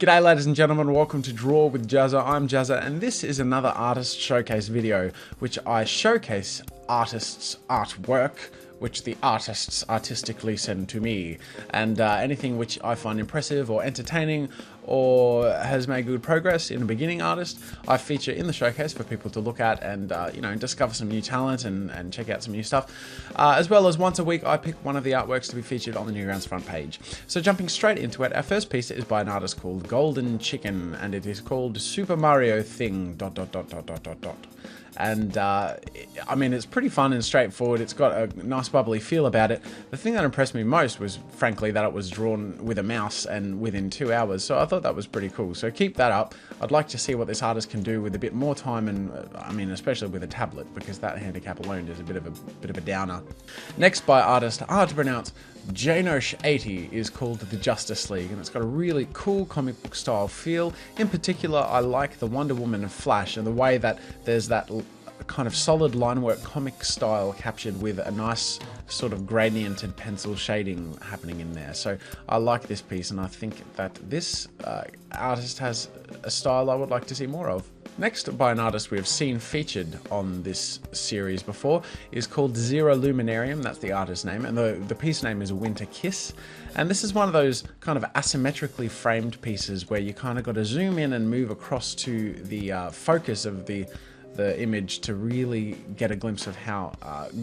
G'day ladies and gentlemen, welcome to Draw with Jazza. I'm Jazza and this is another artist showcase video which I showcase artists' artwork which the artists artistically send to me, and anything which I find impressive or entertaining or has made good progress in a beginning artist, I feature in the showcase for people to look at and discover some new talent and check out some new stuff. As well as once a week I pick one of the artworks to be featured on the Newgrounds front page. So jumping straight into it, our first piece is by an artist called Golden Chicken and it is called Super Mario Thing ... And I mean, it's pretty fun and straightforward. It's got a nice bubbly feel about it. The thing that impressed me most was frankly that it was drawn with a mouse and within 2 hours, so I thought that was pretty cool. So keep that up. I'd like to see what this artist can do with a bit more time, and I mean especially with a tablet, because that handicap alone is a bit of a downer. Next by artist hard to pronounce Janosh80 is called The Justice League, and it's got a really cool comic book style feel. In particular, I like the Wonder Woman and Flash and the way that there's that kind of solid line work comic style captured with a nice sort of gradiented pencil shading happening in there. So I like this piece and I think that this artist has a style I would like to see more of. Next by an artist we have seen featured on this series before is called Zero Luminarium, that's the artist name, and the piece name is Winter Kiss. And this is one of those kind of asymmetrically framed pieces where you kind of got to zoom in and move across to the focus of the image to really get a glimpse of how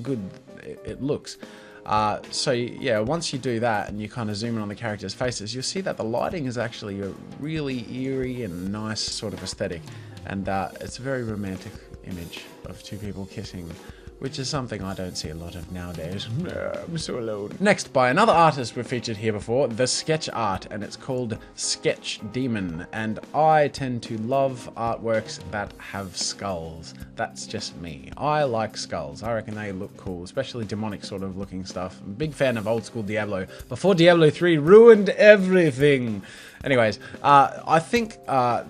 good it looks. So yeah, once you do that and you kind of zoom in on the characters' faces, you'll see that the lighting is actually a really eerie and nice sort of aesthetic, and it's a very romantic image of two people kissing, which is something I don't see a lot of nowadays. I'm so alone. Next by another artist we've featured here before, The Sketch Art, and it's called Sketch Demon, and I tend to love artworks that have skulls. That's just me. I like skulls. I reckon they look cool, especially demonic sort of looking stuff. I'm a big fan of old school Diablo, before Diablo 3 ruined everything. Anyways, I think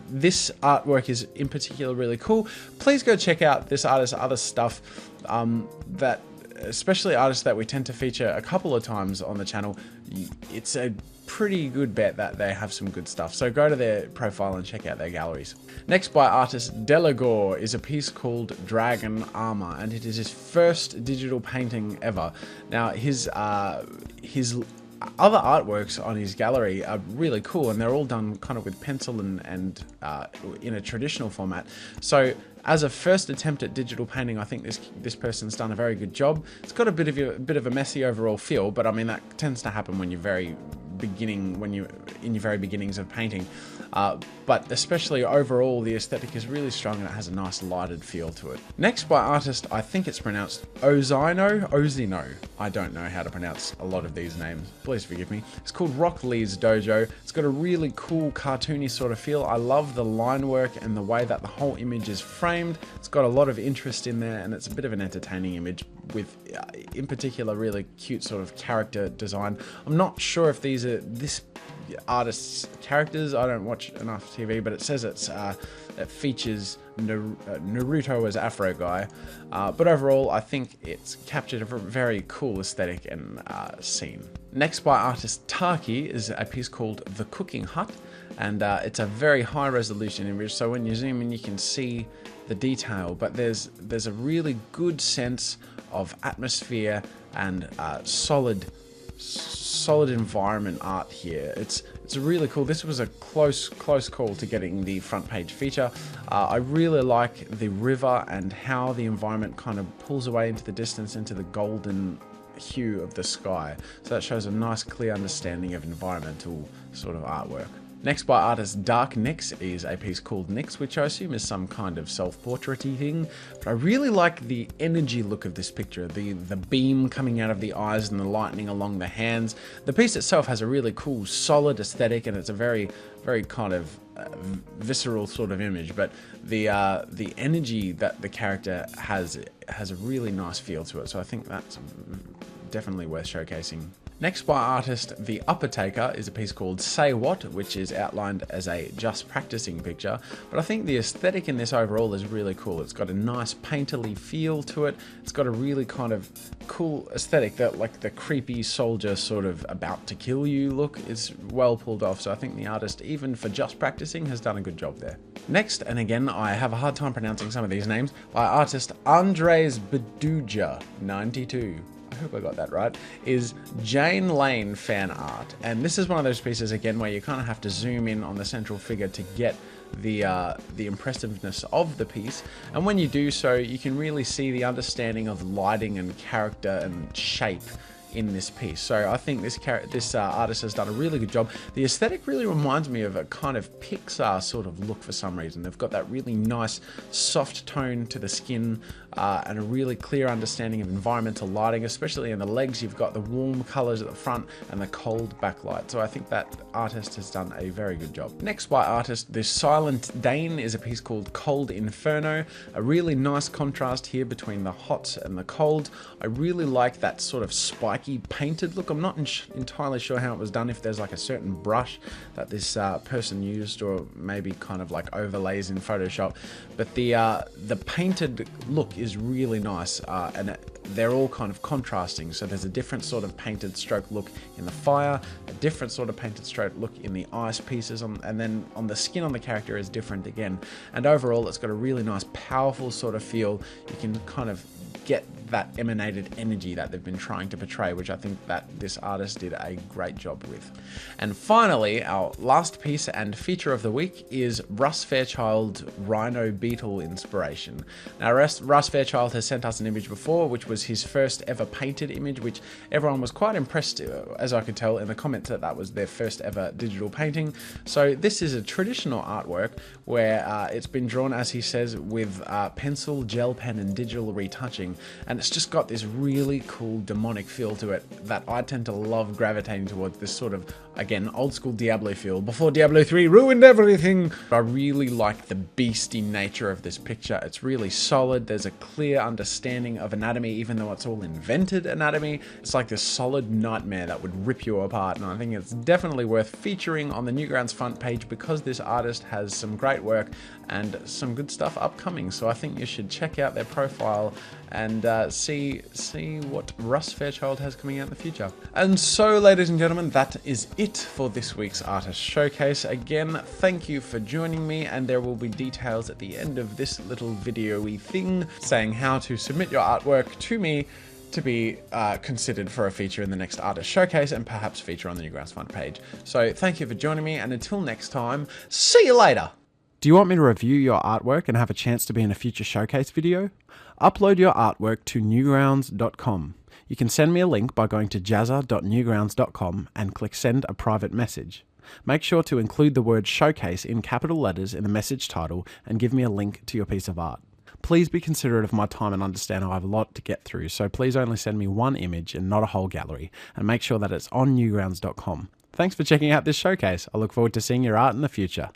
this artwork is in particular really cool. Please go check out this artist's other stuff, that especially artists that we tend to feature a couple of times on the channel. It's a pretty good bet that they have some good stuff, so go to their profile and check out their galleries. Next by artist Della Gore is a piece called Dragon Armor, and it is his first digital painting ever. Now his other artworks on his gallery are really cool, and they're all done kind of with pencil and in a traditional format. So as a first attempt at digital painting, I think this person's done a very good job. It's got a bit of a messy overall feel, but I mean that tends to happen when you're in your very beginnings of painting. But especially overall, the aesthetic is really strong and it has a nice lighted feel to it. Next by artist, I think it's pronounced Ozino. I don't know how to pronounce a lot of these names. Please forgive me. It's called Iraklis Dojo. It's got a really cool cartoony sort of feel. I love the line work and the way that the whole image is framed. It's got a lot of interest in there and it's a bit of an entertaining image with, in particular, really cute sort of character design. I'm not sure if these are this artist's characters. I don't watch enough TV, but it says it features Naruto as Afro guy. But overall, I think it's captured a very cool aesthetic and scene. Next by artist Taki is a piece called The Coocking Hut, and it's a very high resolution image, so when you zoom in you can see the detail, but there's a really good sense of atmosphere and solid environment art here. It's really cool. This was a close call to getting the front page feature. I really like the river and how the environment kind of pulls away into the distance into the golden hue of the sky. So that shows a nice clear understanding of environmental sort of artwork. Next by artist Dark Nyx is a piece called Nyx, which I assume is some kind of self-portrait-y thing, but I really like the energy look of this picture, the beam coming out of the eyes and the lightning along the hands. The piece itself has a really cool solid aesthetic and it's a very kind of visceral sort of image, but the energy that the character has a really nice feel to it, so I think that's definitely worth showcasing. Next by artist The Upper Taker is a piece called Say What, which is outlined as a just practicing picture, but I think the aesthetic in this overall is really cool. It's got a nice painterly feel to it. It's got a really kind of cool aesthetic. That like the creepy soldier sort of about to kill you look is well pulled off. So I think the artist, even for just practicing, has done a good job there. Next, and again, I have a hard time pronouncing some of these names, by artist Andres Beduja 92. I hope I got that right, is Jane Lane fan art. And this is one of those pieces, again, where you kind of have to zoom in on the central figure to get the impressiveness of the piece. And when you do so, you can really see the understanding of lighting and character and shape in this piece. So I think this artist has done a really good job. The aesthetic really reminds me of a kind of Pixar sort of look for some reason. They've got that really nice soft tone to the skin and a really clear understanding of environmental lighting, especially in the legs. You've got the warm colors at the front and the cold backlight. So I think that artist has done a very good job. Next by artist, the silent Dane, is a piece called Cold Inferno. A really nice contrast here between the hot and the cold. I really like that sort of spiky painted look. I'm not entirely sure how it was done, if there's like a certain brush that this person used, or maybe kind of like overlays in Photoshop, but the painted look is really nice, and they're all kind of contrasting. So there's a different sort of painted stroke look in the fire, a different sort of painted stroke look in the ice pieces, and then on the skin on the character is different again. And overall, it's got a really nice, powerful sort of feel. You can kind of get that emanated energy that they've been trying to portray, which I think that this artist did a great job with. And finally, our last piece and feature of the week is Russ Fairchild Rhino Beetle inspiration. Now, Russ Fairchild has sent us an image before, which was his first ever painted image, which everyone was quite impressed, as I could tell in the comments, that was their first ever digital painting. So this is a traditional artwork where it's been drawn, as he says, with pencil, gel pen, and digital retouching. And it's just got this really cool demonic feel to it that I tend to love gravitating towards, this sort of, again, old school Diablo feel before Diablo 3 ruined everything. I really like the beastie nature of this picture. It's really solid. There's a clear understanding of anatomy, even though it's all invented anatomy. It's like this solid nightmare that would rip you apart. And I think it's definitely worth featuring on the Newgrounds front page, because this artist has some great work and some good stuff upcoming. So I think you should check out their profile and see what Russ Fairchild has coming out in the future. And so, ladies and gentlemen, that is it for this week's Artist Showcase. Again, thank you for joining me, and there will be details at the end of this little video-y thing saying how to submit your artwork to me to be considered for a feature in the next Artist Showcase, and perhaps feature on the Newgrounds front page. So thank you for joining me, and until next time, see you later! Do you want me to review your artwork and have a chance to be in a future showcase video? Upload your artwork to newgrounds.com. You can send me a link by going to jazza.newgrounds.com and click send a private message. Make sure to include the word showcase in capital letters in the message title and give me a link to your piece of art. Please be considerate of my time and understand I have a lot to get through, so please only send me one image and not a whole gallery, and make sure that it's on newgrounds.com. Thanks for checking out this showcase. I look forward to seeing your art in the future.